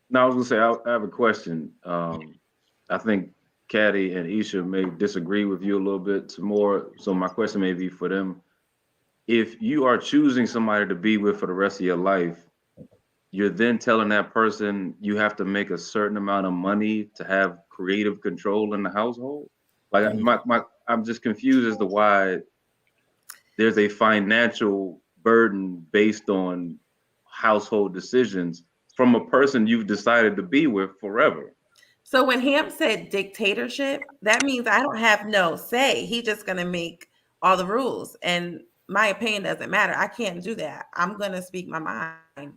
Now I was gonna say I have a question. I think Caddy and Isha may disagree with you a little bit more. So my question may be for them: if you are choosing somebody to be with for the rest of your life, you're then telling that person you have to make a certain amount of money to have creative control in the household. Like I'm just confused as to why there's a financial burden based on household decisions from a person you've decided to be with forever. So when Hamp said dictatorship, that means I don't have no say. He's just going to make all the rules. And my opinion doesn't matter. I can't do that. I'm going to speak my mind.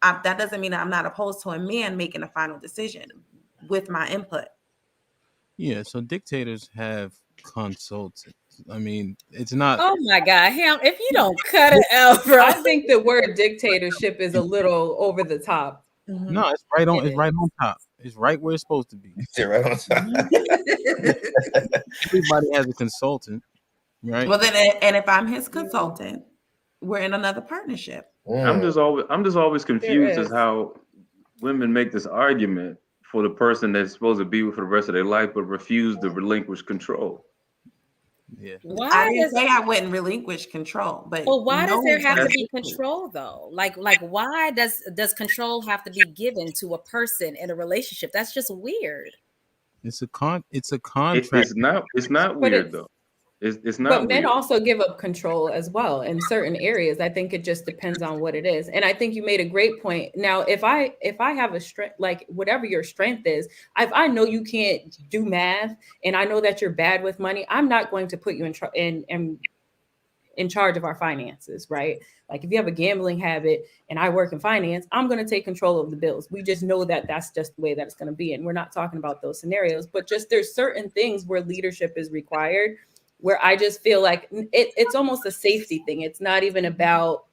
That doesn't mean that I'm not opposed to a man making a final decision with my input. Yeah, so dictators have consultants. I mean, it's not. Oh my God, Ham! If you don't cut it out, bro. I think the word dictatorship is a little over the top. No, it's right on. It's right on top. It's right where it's supposed to be. Sit right on top. Everybody has a consultant, right? Well, then, and if I'm his consultant, we're in another partnership. I'm just always confused as is. how women make this argument for the person that's supposed to be with for the rest of their life, but refuse to relinquish control. Yeah. I Why didn't does say I wouldn't relinquish control, but well, why no does there one's have gonna to be take me. control though? Like why does control have to be given to a person in a relationship? That's just weird. It's a It, contract. it's not But weird it's though. It's not But men weird. also give up control as well in certain areas. I think it just depends on what it is. And I think you made a great point. Now, if I have a strength, like whatever your strength is, if I know you can't do math and I know that you're bad with money, I'm not going to put you in charge of our finances, right? Like if you have a gambling habit and I work in finance, I'm going to take control of the bills. We just know that that's just the way that it's going to be. And we're not talking about those scenarios, but just there's certain things where leadership is required where I just feel like it's almost a safety thing. It's not even about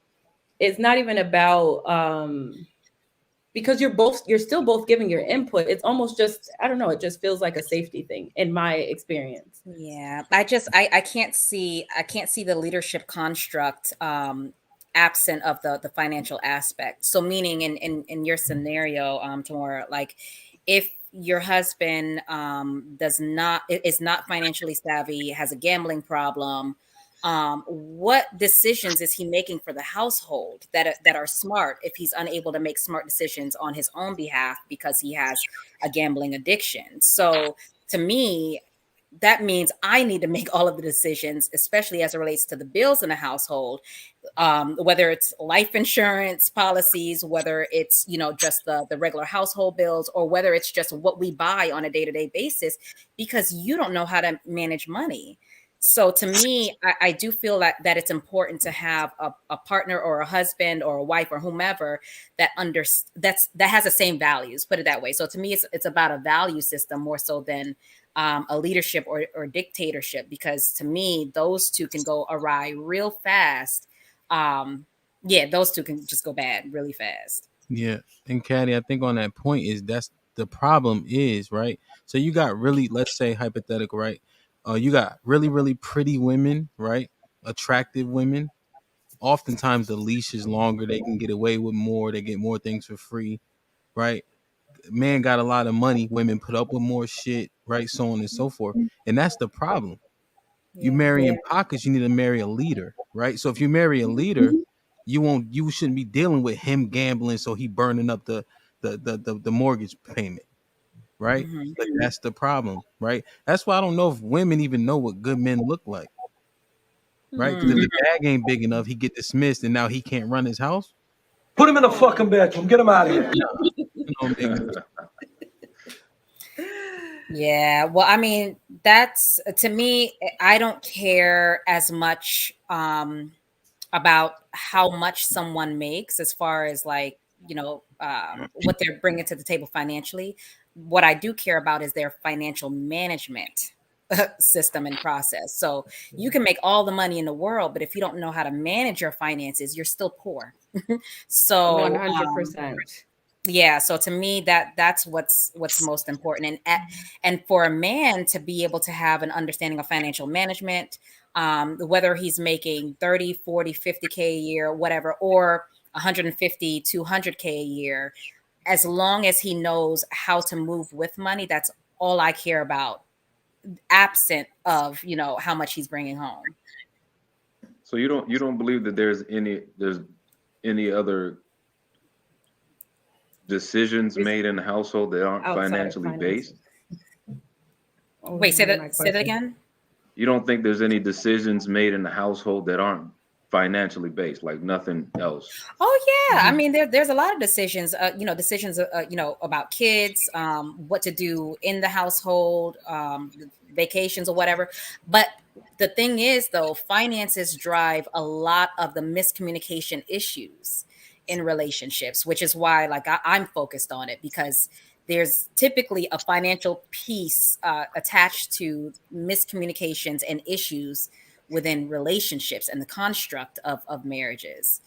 because you're still both giving your input. It's almost just, I don't know, it just feels like a safety thing in my experience. Yeah, I can't see the leadership construct absent of the financial aspect. So meaning in your scenario, Tamora, like if your husband is not financially savvy, has a gambling problem, what decisions is he making for the household that are smart if he's unable to make smart decisions on his own behalf because he has a gambling addiction? So to me, that means I need to make all of the decisions, especially as it relates to the bills in the household, whether it's life insurance policies, whether it's just the regular household bills, or whether it's just what we buy on a day-to-day basis, because you don't know how to manage money. So to me, I do feel that it's important to have a partner or a husband or a wife or whomever that has the same values. Put it that way. So to me, it's about a value system more so than a leadership or dictatorship, because to me, those two can go awry real fast. Yeah, those two can just go bad really fast. Yeah, and Caddy, I think on that point is that's the problem is right. So you got really, let's say hypothetical, right? You got really, really pretty women, right? Attractive women. Oftentimes the leash is longer. They can get away with more. They get more things for free, right? Man got a lot of money. Women put up with more shit, right? So on and so forth. And that's the problem. You Yeah. marry in pockets, you need to marry a leader, right? So if you marry a leader, you shouldn't be dealing with him gambling, so he burning up the mortgage payment, right? Mhm. Like that's the problem, right? That's why I don't know if women even know what good men look like, right? Because if Hmm. the bag ain't big enough, he get dismissed, and now he can't run his house. Put him in the fucking bedroom. Get him out of here. You know, make no Yeah, well, I mean, that's to me, I don't care as much about how much someone makes as far as like, what they're bringing to the table financially. What I do care about is their financial management system and process. So you can make all the money in the world, but if you don't know how to manage your finances, you're still poor. So 100%. yeah, so to me, that's what's most important. And for a man to be able to have an understanding of financial management, whether he's making 30, 40, 50K a year, whatever, or 150, 200K a year, as long as he knows how to move with money, that's all I care about, absent of, you know, how much he's bringing home. So you don't believe that there's any other decisions made in the household that aren't Outside of financially based? Wait, say that again. You don't think there's any decisions made in the household that aren't financially based, like nothing else? Oh yeah, I mean there's a lot of decisions, you know, about kids, what to do in the household, vacations or whatever. But the thing is, though, finances drive a lot of the miscommunication issues in relationships, which is why, like, I'm focused on it, because there's typically a financial piece attached to miscommunications and issues within relationships and the construct of marriages.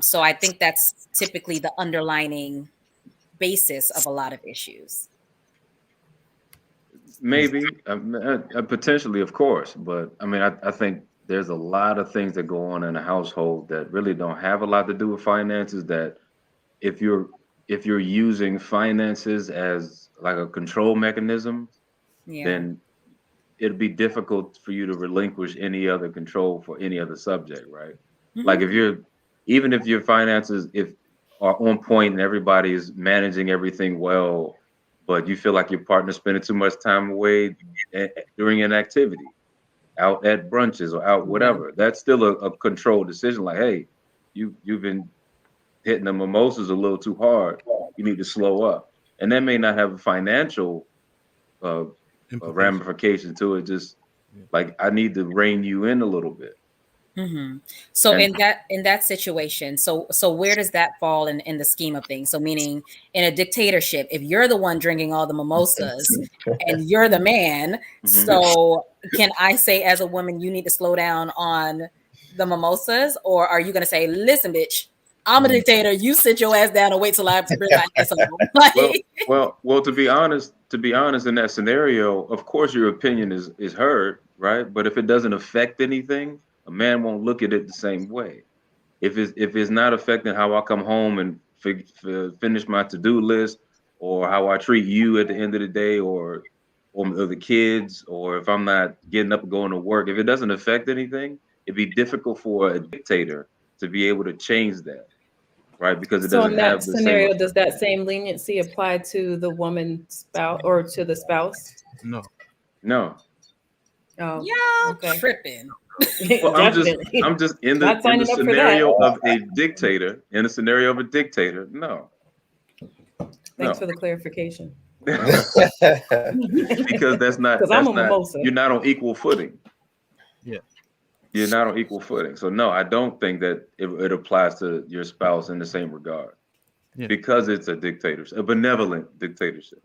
So I think that's typically the underlining basis of a lot of issues. Maybe, potentially, of course, but I mean, I think there's a lot of things that go on in a household that really don't have a lot to do with finances. That if you're using finances as like a control mechanism, Yeah. then it'd be difficult for you to relinquish any other control for any other subject, right? Like even if your finances are on point and everybody's managing everything well, but you feel like your partner's spending too much time away during an activity, out at brunches or out whatever, that's still a controlled decision. Like, hey, you've been hitting the mimosas a little too hard. You need to slow up, and that may not have a financial ramification to it. Just like, I need to rein you in a little bit. So And in that situation, so where does that fall in the scheme of things? So meaning, in a dictatorship, if you're the one drinking all the mimosas and you're the man, so can I say as a woman, you need to slow down on the mimosas, or are you going to say, listen, bitch, I'm a dictator, you sit your ass down and wait till I have to bring my ass home? Like, well, to be honest, in that scenario, of course your opinion is heard, right? But if it doesn't affect anything, a man won't look at it the same way. If it's not affecting how I come home and finish my to-do list, or how I treat you at the end of the day, or the kids, or if I'm not getting up and going to work, if it doesn't affect anything, it'd be difficult for a dictator to be able to change that, right? Because it So doesn't in that have the scenario, same. does that same leniency apply to the woman spouse or to the spouse? No. Oh, y'all okay. tripping. Well, Definitely. I'm just in Not the signing up for that. scenario of a dictator. In the scenario of a dictator, no. Thanks for the clarification. Because that's not. Because I'm a mimosa. You're not on equal footing. Yeah. You're not on equal footing. So no, I don't think that it applies to your spouse in the same regard. Yeah. Because it's a dictatorship, a benevolent dictatorship.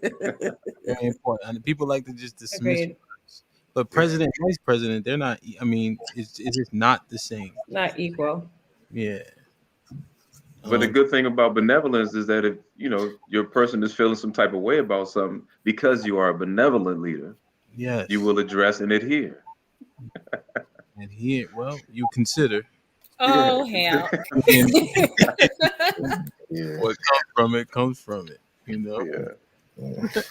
Very important. And people like to just dismiss Agreed. words. But president, vice president, they're not. I mean, it's just not the same. Not equal. Yeah. But the good thing about benevolence is that if your person is feeling some type of way about something, because you are a benevolent leader, yes, you will address and adhere. And here, well, you consider. Oh hell! What comes from it comes from it. You know. Yeah.